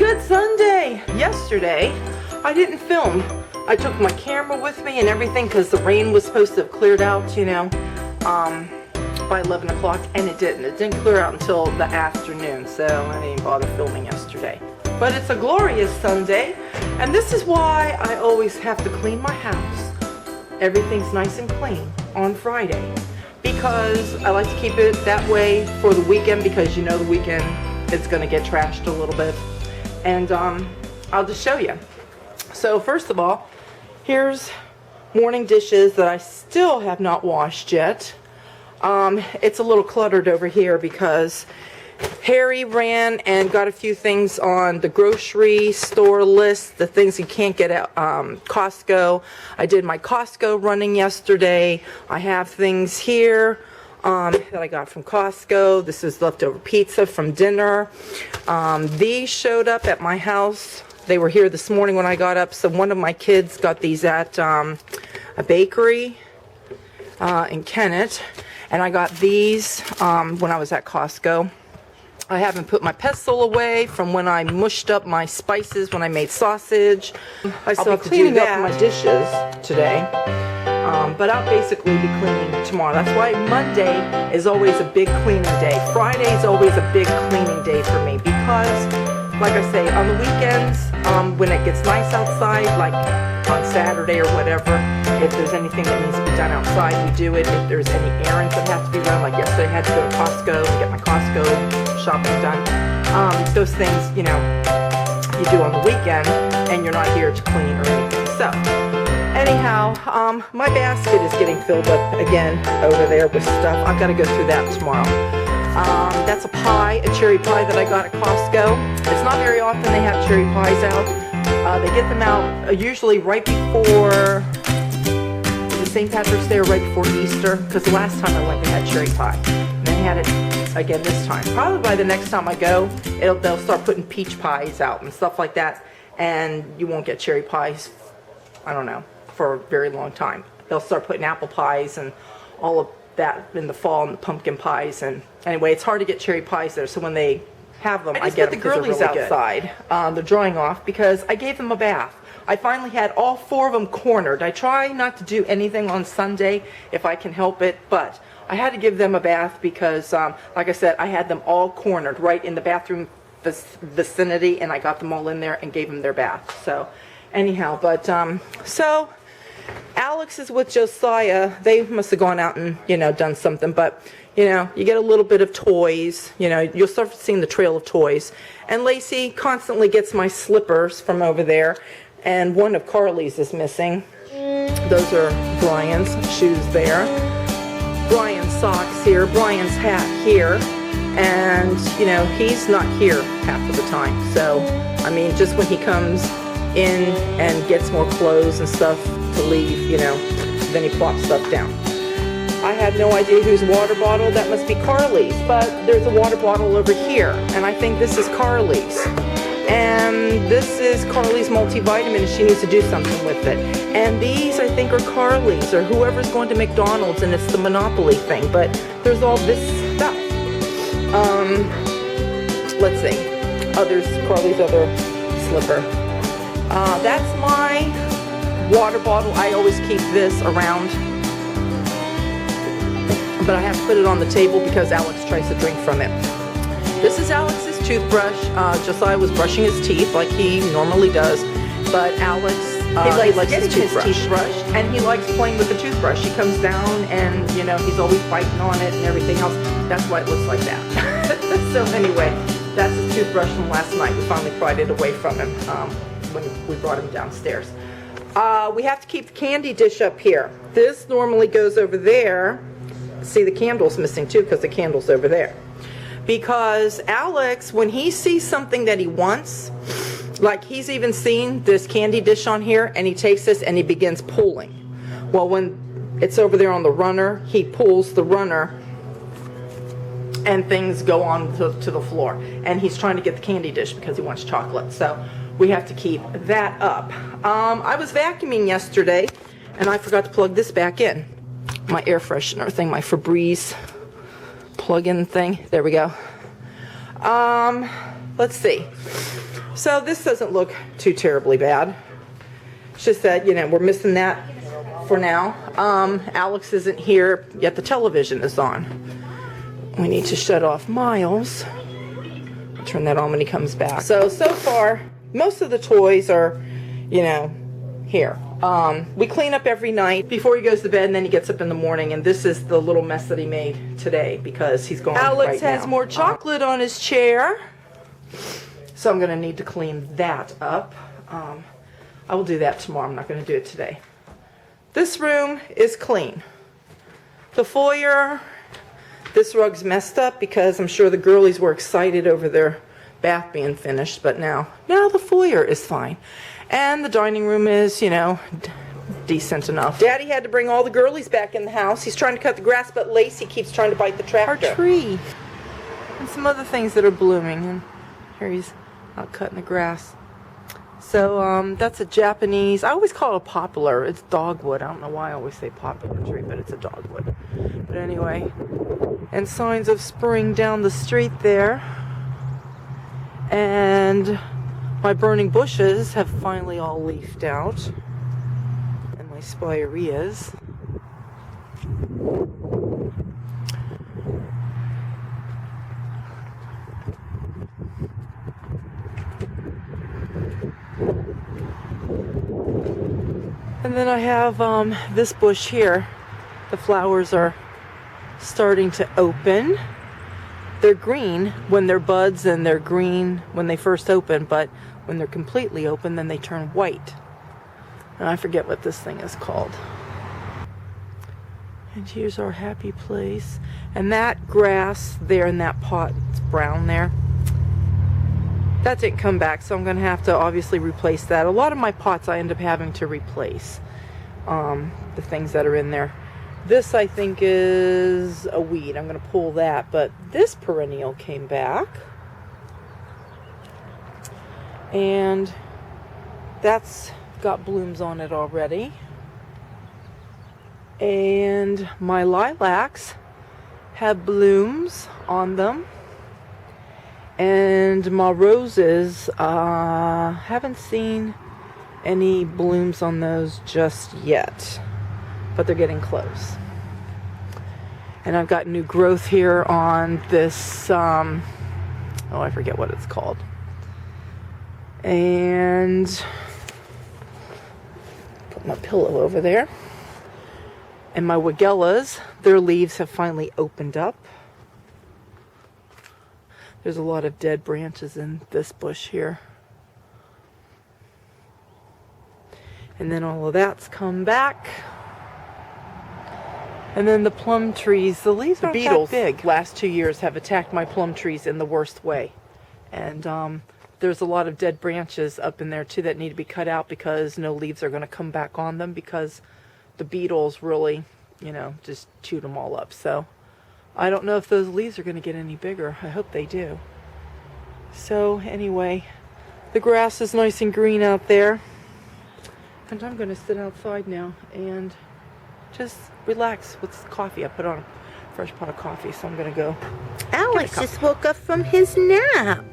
Good Sunday. Yesterday, I didn't film. I took my camera with me and everything because the rain was supposed to have cleared out, you know, by 11 o'clock, and it didn't. It didn't clear out until the afternoon, so I didn't bother filming yesterday. But it's a glorious Sunday, and this is why I always have to clean my house. Everything's nice and clean on Friday, because I like to keep it that way for the weekend, because you know the weekend it's going to get trashed a little bit. And I'll just show you. So first of all, here's morning dishes that I still have not washed yet. It's a little cluttered over here because Harry ran and got a few things on the grocery store list, the things you can't get at Costco. I did my Costco running yesterday. I have things here that I got from Costco. This is leftover pizza from dinner. These showed up at my house. They were here this morning when I got up. So one of my kids got these at a bakery in Kennett. And I got these when I was at Costco. I haven't put my pestle away from when I mushed up my spices when I made sausage. I still have to do that for my dishes today. But I'll basically be cleaning tomorrow. That's why Monday is always a big cleaning day. Friday is always a big cleaning day for me because, like I say, on the weekends, when it gets nice outside, like on Saturday or whatever, if there's anything that needs to be done outside, we do it. If there's any errands that have to be run, like yesterday I had to go to Costco and get my Costco shopping done. Those things, you know, you do on the weekend, and you're not here to clean or anything. So anyhow, my basket is getting filled up again over there with stuff. I've got to go through that tomorrow. That's a pie, a cherry pie that I got at Costco. It's not very often they have cherry pies out. They get them out usually right before the St. Patrick's Day or right before Easter, because the last time I went they had cherry pie. And they had it again this time. Probably by the next time I go, they'll start putting peach pies out and stuff like that, and you won't get cherry pies, I don't know, for a very long time. They'll start putting apple pies and all of that in the fall, and the pumpkin pies. And anyway, it's hard to get cherry pies there, so when they have them, I get them because they're really good. Outside, they're drying off because I gave them a bath. I finally had all 4 of them cornered. I try not to do anything on Sunday if I can help it, but I had to give them a bath because, like I said, I had them all cornered right in the bathroom vicinity, and I got them all in there and gave them their bath. So anyhow, but so Alex is with Josiah. They must have gone out and, you know, done something, but you know, you get a little bit of toys, you know, you'll start seeing the trail of toys. And Lacey constantly gets my slippers from over there, and one of Carly's is missing. Those are Brian's shoes there. Brian's socks here, Brian's hat here, and you know, he's not here half of the time. So, I mean, just when he comes in and gets more clothes and stuff to leave, you know, then he plops stuff down. I have no idea whose water bottle. That must be Carly's, but there's a water bottle over here, and I think this is Carly's. And this is Carly's multivitamin, and she needs to do something with it. And these, I think, are Carly's, or whoever's going to McDonald's, and it's the Monopoly thing, but there's all this stuff. Let's see. Oh, there's Carly's other slipper. That's my water bottle. I always keep this around, but I have to put it on the table because Alex tries to drink from it. This is Alex's toothbrush. Josiah was brushing his teeth like he normally does, but Alex, he likes his toothbrush, and he likes playing with the toothbrush. He comes down and, you know, he's always biting on it and everything else. That's why it looks like that. So anyway, that's his toothbrush from last night. We finally pried it away from him when we brought him downstairs. We have to keep the candy dish up here. This normally goes over there. See, the candle's missing too because the candle's over there. Because Alex, when he sees something that he wants, like he's even seen this candy dish on here, and he takes this and he begins pulling. Well, when it's over there on the runner, he pulls the runner and things go on to the floor. And he's trying to get the candy dish because he wants chocolate. So we have to keep that up. I was vacuuming yesterday and I forgot to plug this back in. My air freshener thing, my Febreze plug-in thing. There we go. Let's see. So this doesn't look too terribly bad. It's just that, you know, we're missing that for now. Alex isn't here, yet the television is on. We need to shut off Miles. I'll turn that on when he comes back. So far, most of the toys are, you know, here. We clean up every night before he goes to bed, and then he gets up in the morning, and this is the little mess that he made today because he's gone Alex right now. has more chocolate on his chair. So I'm going to need to clean that up. I will do that tomorrow. I'm not going to do it today. This room is clean. The foyer, this rug's messed up because I'm sure the girlies were excited over their bath being finished, but now the foyer is fine. And the dining room is, you know, decent enough. Daddy had to bring all the girlies back in the house. He's trying to cut the grass, but Lacey keeps trying to bite the tractor. Our tree. And some other things that are blooming. And here he's out cutting the grass. So that's a Japanese, I always call it a poplar. It's dogwood. I don't know why I always say poplar tree, but it's a dogwood. But anyway, and signs of spring down the street there. And my burning bushes have finally all leafed out. And my spireas. And then I have this bush here. The flowers are starting to open. They're green when they're buds, and they're green when they first open, but when they're completely open, then they turn white. And I forget what this thing is called. And here's our happy place. And that grass there in that pot, it's brown there. That didn't come back, so I'm going to have to obviously replace that. A lot of my pots I end up having to replace the things that are in there. This, I think, is a weed. I'm going to pull that, but this perennial came back. And that's got blooms on it already. And my lilacs have blooms on them. And my roses, haven't seen any blooms on those just yet, but they're getting close. And I've got new growth here on this, oh, I forget what it's called. And put my pillow over there. And my wagellas, their leaves have finally opened up. There's a lot of dead branches in this bush here. And then all of that's come back. And then the plum trees, the leaves aren't that big. Last 2 years have attacked my plum trees in the worst way. And there's a lot of dead branches up in there too that need to be cut out because no leaves are going to come back on them because the beetles really, you know, just chewed them all up. So I don't know if those leaves are going to get any bigger. I hope they do. So anyway, the grass is nice and green out there. And I'm going to sit outside now and just relax with coffee. I put on a fresh pot of coffee, so I'm going to go. Alex just woke up from his nap.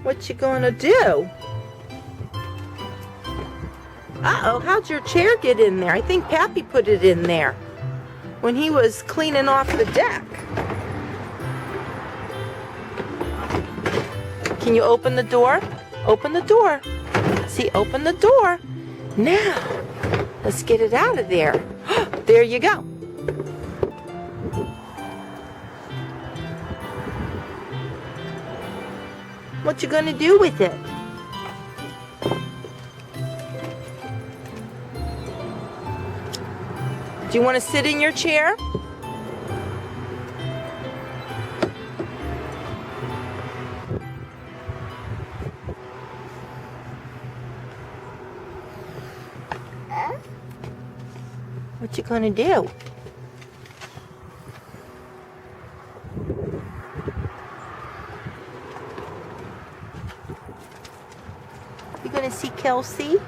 What you gonna do? Uh-oh, how'd your chair get in there? I think Pappy put it in there when he was cleaning off the deck. Can you open the door? Open the door. See, open the door. Now, let's get it out of there. There you go. What you gonna do with it? Do you want to sit in your chair? What you gonna do? You gonna see Kelsey?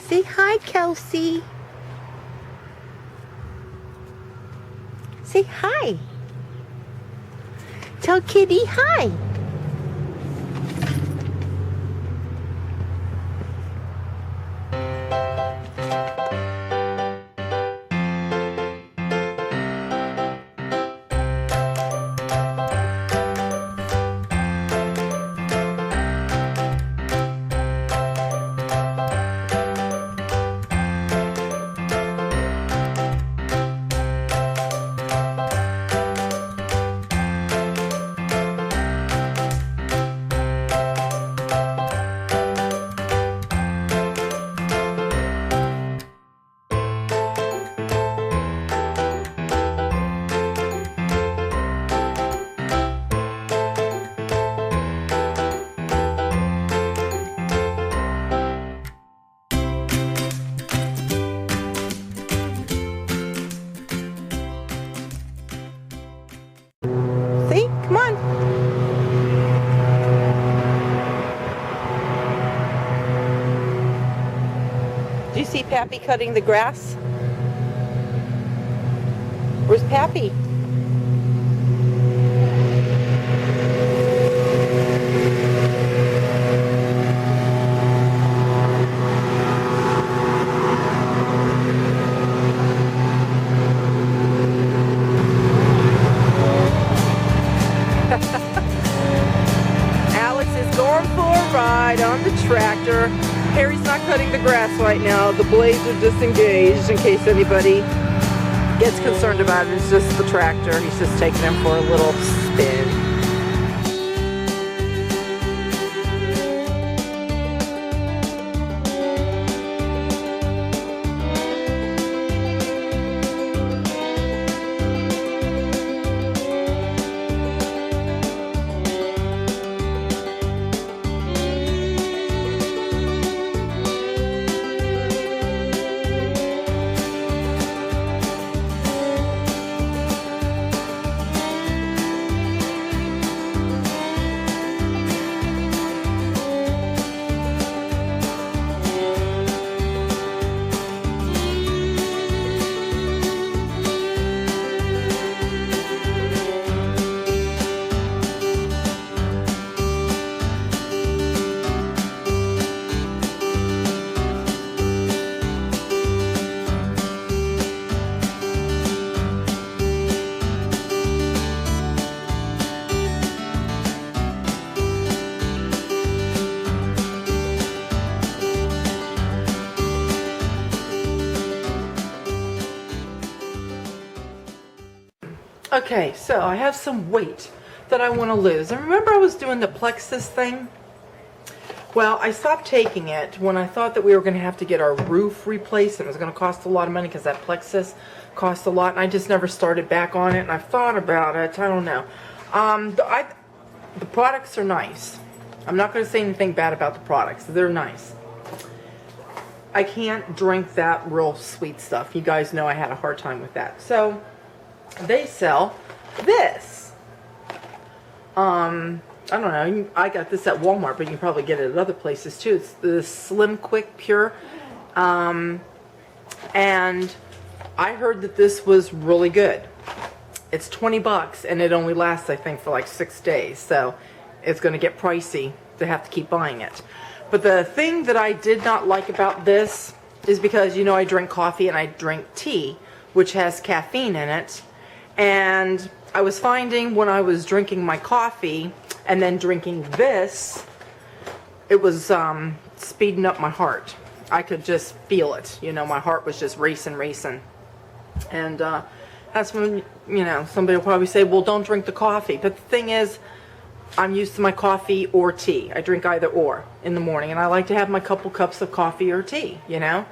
Say hi, Kelsey. Say hi. Tell Kitty hi. See? Come on. Do you see Pappy cutting the grass? Where's Pappy? Alex is going for a ride on the tractor. Harry's not cutting the grass right now. The blades are disengaged in case anybody gets concerned about it. It's just the tractor. He's just taking him for a little spin. Okay, so I have some weight that I want to lose. And remember I was doing the plexus thing? Well, I stopped taking it when I thought that we were going to have to get our roof replaced. And it was going to cost a lot of money because that plexus cost a lot. And I just never started back on it. And I've thought about it. I don't know. The products are nice. I'm not going to say anything bad about the products. They're nice. I can't drink that real sweet stuff. You guys know I had a hard time with that. So they sell this. I don't know. I got this at Walmart, but you can probably get it at other places too. It's the Slim Quick Pure. And I heard that this was really good. It's 20 bucks and it only lasts, I think, for like 6 days. So it's going to get pricey to have to keep buying it. But the thing that I did not like about this is because, you know, I drink coffee and I drink tea, which has caffeine in it. And I was finding when I was drinking my coffee and then drinking this, it was speeding up my heart. I could just feel it. You know, my heart was just racing. And that's when, you know, somebody will probably say, well, don't drink the coffee. But the thing is, I'm used to my coffee or tea. I drink either or in the morning. And I like to have my couple cups of coffee or tea, you know.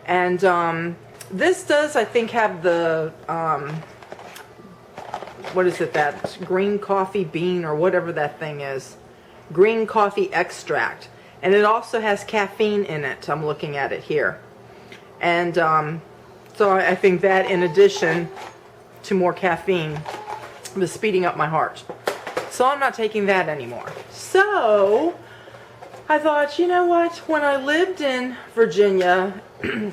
And this does, I think, have the, what is it, that green coffee bean or whatever that thing is. Green coffee extract. And it also has caffeine in it. I'm looking at it here. And so I think that, in addition to more caffeine, was speeding up my heart. So I'm not taking that anymore. So I thought, you know what, when I lived in Virginia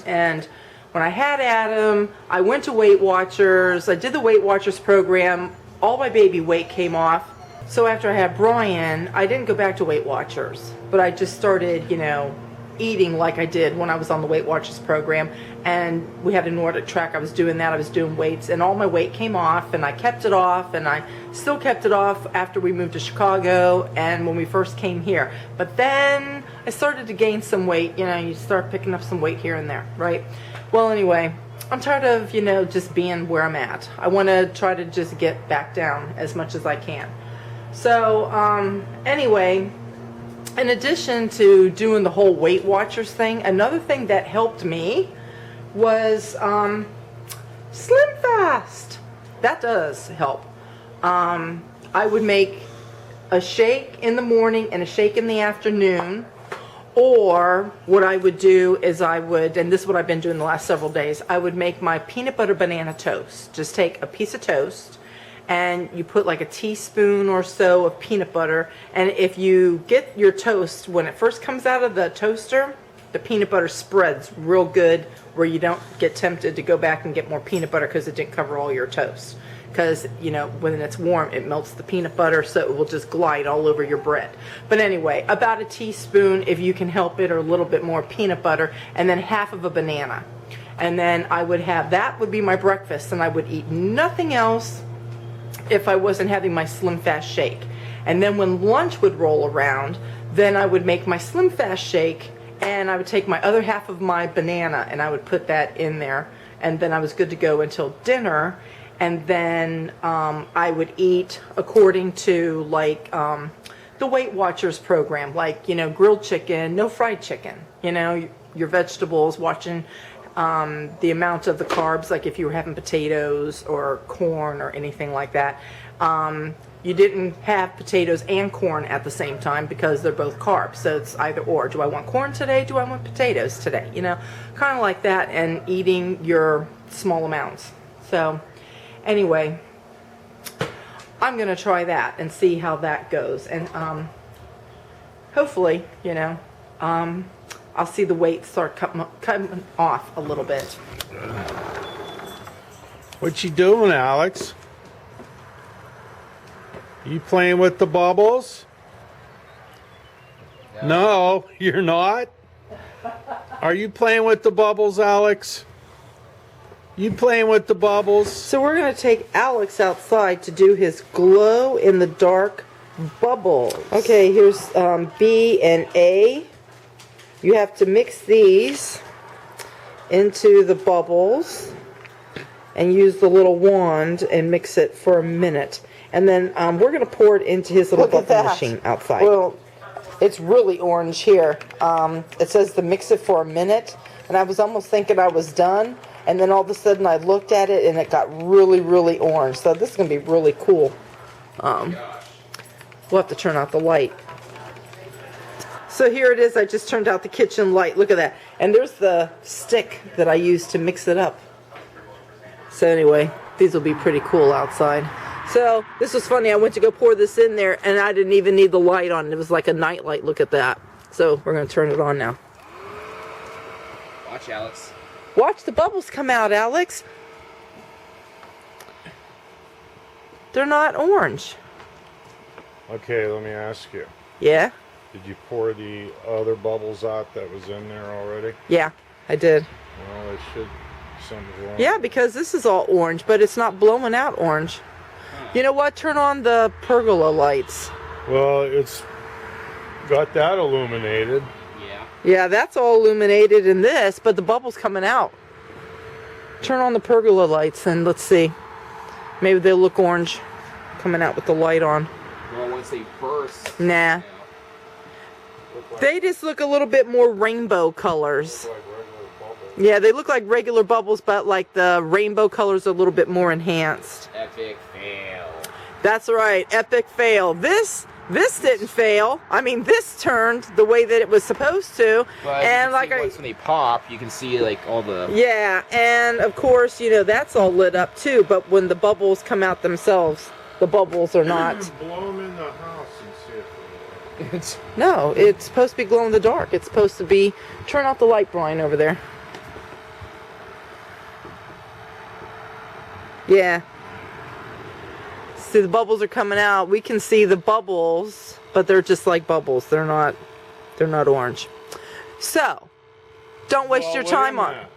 and when I had Adam, I went to Weight Watchers. I did the Weight Watchers program. All my baby weight came off. So after I had Brian, I didn't go back to Weight Watchers, but I just started, you know, eating like I did when I was on the Weight Watchers program. And we had a Nordic track. I was doing that. I was doing weights, and all my weight came off, and I kept it off, and I still kept it off after we moved to Chicago and when we first came here. But then I started to gain some weight. You know, you start picking up some weight here and there, right? Well, anyway, I'm tired of, you know, just being where I'm at. I want to try to just get back down as much as I can. So, anyway, in addition to doing the whole Weight Watchers thing, another thing that helped me was Slim Fast. That does help. I would make a shake in the morning and a shake in the afternoon. Or what I would do is I would, and this is what I've been doing the last several days, I would make my peanut butter banana toast. Just take a piece of toast and you put like a teaspoon or so of peanut butter. And if you get your toast, when it first comes out of the toaster, the peanut butter spreads real good where you don't get tempted to go back and get more peanut butter because it didn't cover all your toast. Because, you know, when it's warm, it melts the peanut butter, so it will just glide all over your bread. But anyway, about a teaspoon, if you can help it, or a little bit more peanut butter, and then half of a banana. And then I would have, that would be my breakfast, and I would eat nothing else if I wasn't having my Slim Fast shake. And then when lunch would roll around, then I would make my Slim Fast shake, and I would take my other half of my banana, and I would put that in there, and then I was good to go until dinner. And then I would eat according to like the Weight Watchers program, like, you know, grilled chicken, no fried chicken, you know, your vegetables, watching the amount of the carbs, like if you were having potatoes or corn or anything like that. You didn't have potatoes and corn at the same time because they're both carbs. So it's either or. Do I want corn today? Do I want potatoes today? You know, kind of like that, and eating your small amounts. So anyway, I'm going to try that and see how that goes. And hopefully, you know, I'll see the weight start cutting off a little bit. What you doing, Alex? You playing with the bubbles? No, you're not. Are you playing with the bubbles, Alex? You playing with the bubbles? So we're going to take Alex outside to do his glow in the dark bubbles. Okay, here's B and A. You have to mix these into the bubbles and use the little wand and mix it for a minute. And then we're going to pour it into his little bubble machine outside. Well, it's really orange here. It says to mix it for a minute, and I was almost thinking I was done. And then all of a sudden I looked at it and it got really, really orange. So this is going to be really cool. We'll have to turn out the light. So here it is. I just turned out the kitchen light. Look at that. And there's the stick that I used to mix it up. So anyway, these will be pretty cool outside. So this was funny. I went to go pour this in there and I didn't even need the light on. It was like a night light. Look at that. So we're going to turn it on now. Watch, Alex. Watch the bubbles come out, Alex. They're not orange. Okay, let me ask you. Yeah? Did you pour the other bubbles out that was in there already? Yeah, I did. Well, it should. Something's wrong. Yeah, because this is all orange, but it's not blowing out orange. You know what? Turn on the pergola lights. Well, it's got that illuminated. Yeah, that's all illuminated in this, but the bubble's coming out. Turn on the pergola lights and let's see. Maybe they'll look orange coming out with the light on. Well, once they burst. Nah. They just look a little bit more rainbow colors. Yeah, they look like regular bubbles, but like the rainbow colors are a little bit more enhanced. Epic fail. That's right, epic fail. This didn't fail. I mean, this turned the way that it was supposed to. But and like once when they pop, you can see like all the. Yeah, and of course, you know, that's all lit up too. But when the bubbles come out themselves, the bubbles are not. Blow them in the house and see if No, it's supposed to be glow in the dark. It's supposed to be... Turn off the light, Brian, over there. Yeah. See, the bubbles are coming out. We can see the bubbles, but they're just like bubbles. They're not orange. So, don't waste your time on it.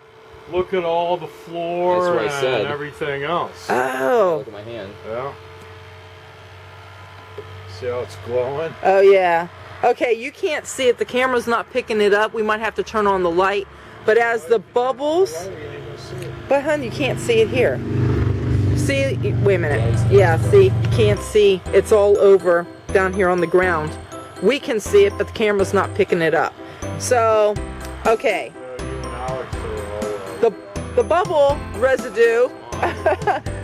Look at all the floor That's what I said. and everything else. Oh. Look at my hand. Yeah. See how it's glowing? Oh, yeah. Okay, you can't see it. The camera's not picking it up. We might have to turn on the light. But as the bubbles... But, hon, you can't see it here. See? Wait a minute. Yeah, see? You can't see. It's all over down here on the ground. We can see it, but the camera's not picking it up. So, okay. The bubble residue...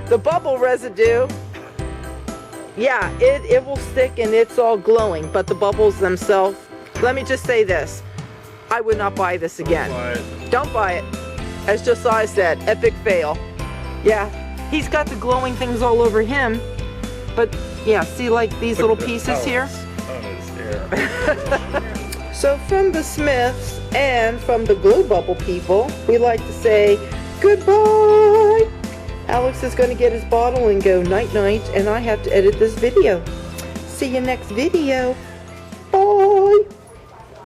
the bubble residue... Yeah, it will stick and it's all glowing, but the bubbles themselves, let me just say this. I would not buy this again. Don't buy it. As Josiah said, epic fail. Yeah, he's got the glowing things all over him, but yeah, see like these little pieces here? So from the Smiths and from the Glue Bubble people, we like to say goodbye. Alex is going to get his bottle and go night-night, and I have to edit this video. See you next video.